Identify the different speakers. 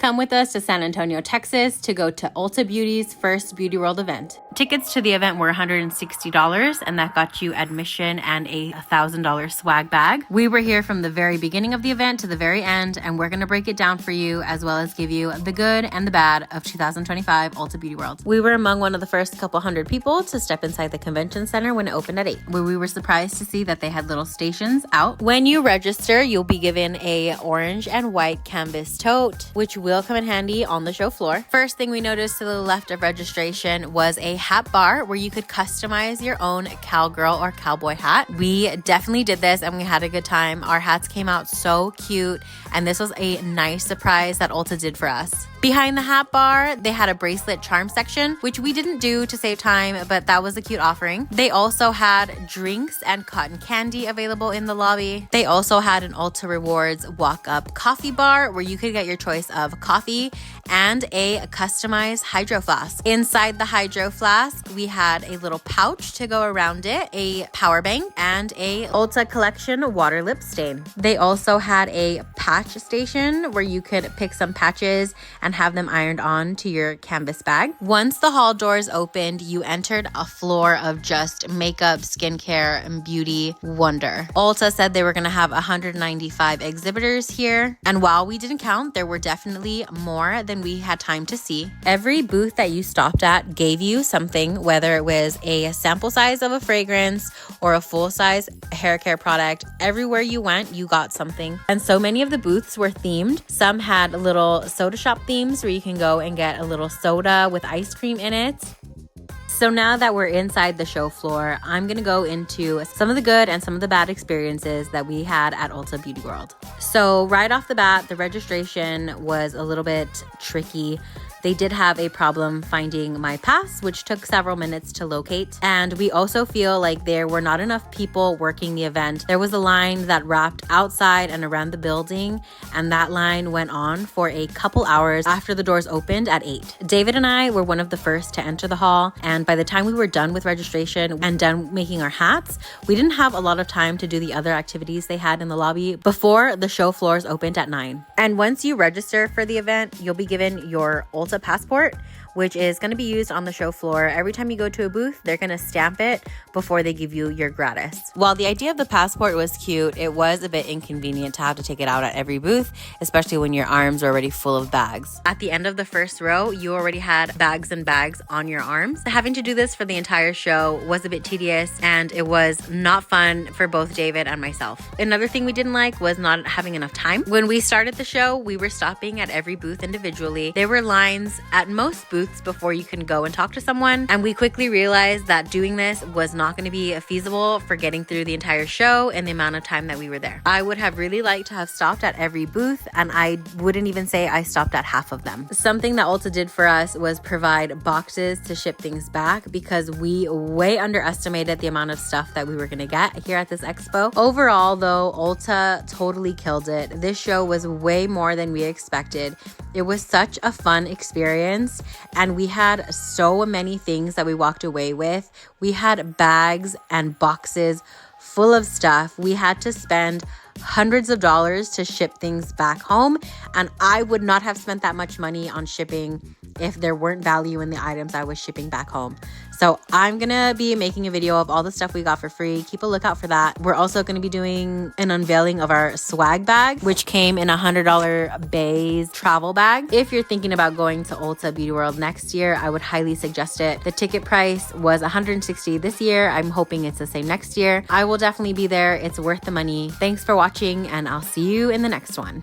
Speaker 1: Come with us to San Antonio, Texas to go to Ulta Beauty's first Beauty World event. Tickets to the event were $160, and that got you admission and a $1,000 swag bag. We were here from the very beginning of the event to the very end, and we're going to break it down for you as well as give you the good and the bad of 2025 Ulta Beauty World. We were among one of the first couple hundred people to step inside the convention center when it opened at 8, where we were surprised to see that they had little stations out. When you register, you'll be given a orange and white canvas tote, which will come in handy on the show floor. First thing we noticed to the left of registration was a hat bar where you could customize your own cowgirl or cowboy hat. We definitely did this and we had a good time. Our hats came out so cute, and this was a nice surprise that Ulta did for us. Behind the hat bar, they had a bracelet charm section, which we didn't do to save time, but that was a cute offering. They also had drinks and cotton candy available in the lobby. They also had an Ulta Rewards walk-up coffee bar where you could get your choice of coffee and a customized hydro flask. Inside the hydro flask, we had a little pouch to go around it, a power bank, and a Ulta Collection water lip stain. They also had a patch station where you could pick some patches and have them ironed on to your canvas bag. Once the hall doors opened, you entered a floor of just makeup, skincare, and beauty wonder. Ulta said they were gonna have 195 exhibitors here, and while we didn't count, there were definitely more than we had time to see. Every booth that you stopped at gave you something, whether it was a sample size of a fragrance or a full-size hair care product. Everywhere you went, you got something. And so many of the booths were themed. Some had little soda shop themes where you can go and get a little soda with ice cream in it. So now that we're inside the show floor, I'm going to go into some of the good and some of the bad experiences that we had at Ulta Beauty World. So right off the bat, the registration was a little bit tricky. They did have a problem finding my pass, which took several minutes to locate. And we also feel like there were not enough people working the event. There was a line that wrapped outside and around the building, and that line went on for a couple hours after the doors opened at 8. David and I were one of the first to enter the hall, and by the time we were done with registration and done making our hats, we didn't have a lot of time to do the other activities they had in the lobby before the show floors opened at 9. And once you register for the event, you'll be given your Ulta passport, which is going to be used on the show floor. Every time you go to a booth, they're going to stamp it before they give you your gratis. While the idea of the passport was cute, it was a bit inconvenient to have to take it out at every booth, especially when your arms are already full of bags. At the end of the first row, you already had bags and bags on your arms. Having to do this for the entire show was a bit tedious, and it was not fun for both David and myself. Another thing we didn't like was not having enough time. When we started the show, we were stopping at every booth individually. There were lines at most booths before you can go and talk to someone, and we quickly realized that doing this was not going to be feasible for getting through the entire show in the amount of time that we were there. I would have really liked to have stopped at every booth, and I wouldn't even say I stopped at half of them. Something that Ulta did for us was provide boxes to ship things back, because we way underestimated the amount of stuff that we were going to get here at this expo. Overall though, Ulta totally killed it. This show was way more than we expected. It was such a fun experience, and we had so many things that we walked away with. We had bags and boxes full of stuff. We had to spend hundreds of dollars to ship things back home, and I would not have spent that much money on shipping if there weren't value in the items I was shipping back home. So I'm gonna be making a video of all the stuff we got for free. Keep a lookout for that. We're also gonna be doing an unveiling of our swag bag, which came in a $100 Bays travel bag. If you're thinking about going to Ulta Beauty World next year, I would highly suggest it. The ticket price was $160 this year. I'm hoping it's the same next year. I will definitely be there. It's worth the money. Thanks for watching, and I'll see you in the next one.